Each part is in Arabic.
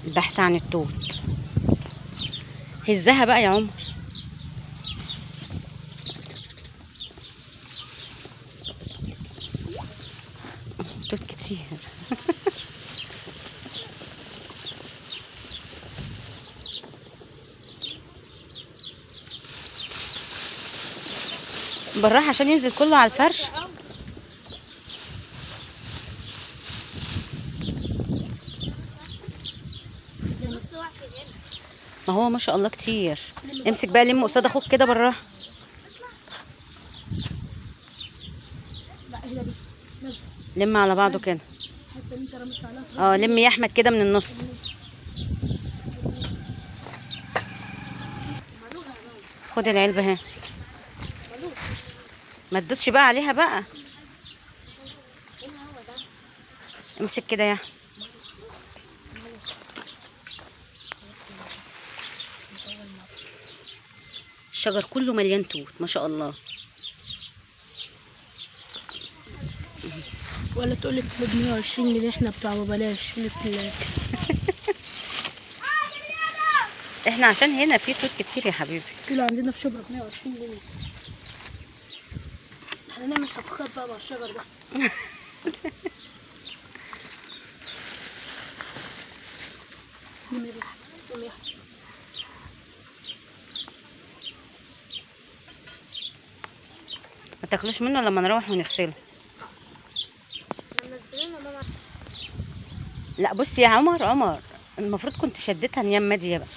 البحث عن التوت. هزها بقى يا عمر. توت كتير. بالراحة عشان ينزل كله على الفرش. ما هو ما شاء الله كتير. امسك بقى لم قصاد اخوك كده بالراحة. لم على بعضه كده. لم يا احمد كده من النص. خد العلبة اهي. ما تدوسش بقى عليها بقى. امسك كده يا احمد. الشجر كله مليان توت ما شاء الله. ولا تقولك ب 120 جنيه احنا بتوع ببلاش لك. احنا عشان هنا في توت كتير يا حبيبي. كيلو عندنا في شبرا ب 120 جنيه. احنا نعمل صفقات بقى مع الشجر ده. ما تاكلوش منه لما نروح ونغسله. لا بصي يا عمر المفروض كنت شدتها نيام ماديه بقى.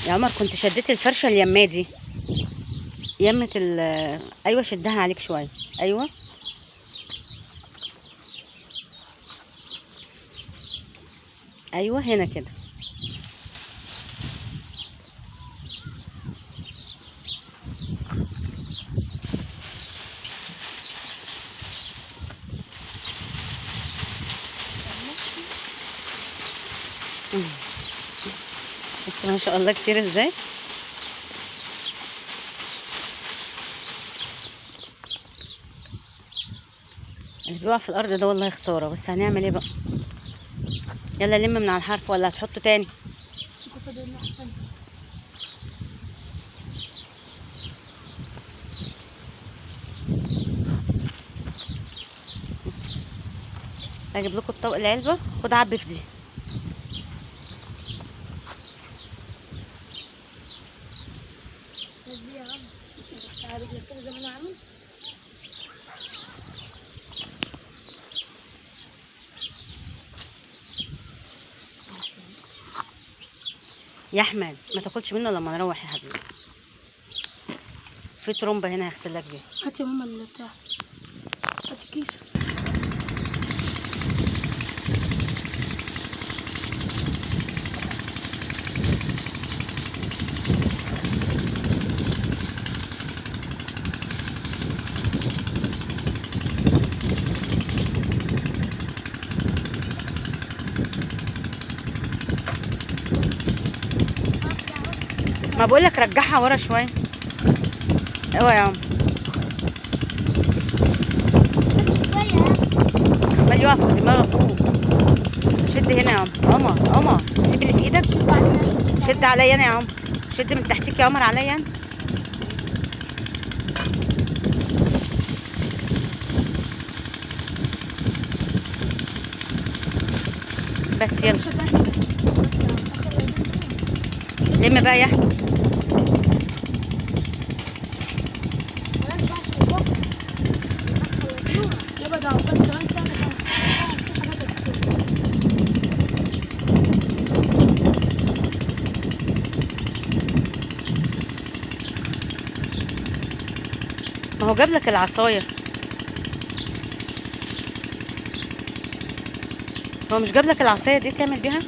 يا عمر كنت شديت الفرشه اليمه دي. يمه ايوه شدها عليك شويه. ايوه ايوه هنا كده. بس ما شاء الله كتير ازاي. اللي بيقع في الارض ده والله خساره، بس هنعمل ايه بقى. يلا لم من على الحرف ولا هتحطه تاني. هجيب لكم الطبق العلبه. خد عبي في دي. يا احمد ما تاكلش منه لما نروح يا حبيبي. في ترومبه هنا هغسل لك بيها. هاتي يا ماما اللي بتاع. هاتي كيس. ما بقولك رجعها ورا شويه. ايوه يا عم. عمال يقع فوق دماغك فوق. شد هنا يا عمر سيب اللي في ايدك. شد عليا انا يا عمر. شد من تحتيك يا عمر عليا انا. بس يلا لم بقى يا احمد. ما هو جاب لك العصايه. هو مش جاب لك العصايه دي تعمل بيها؟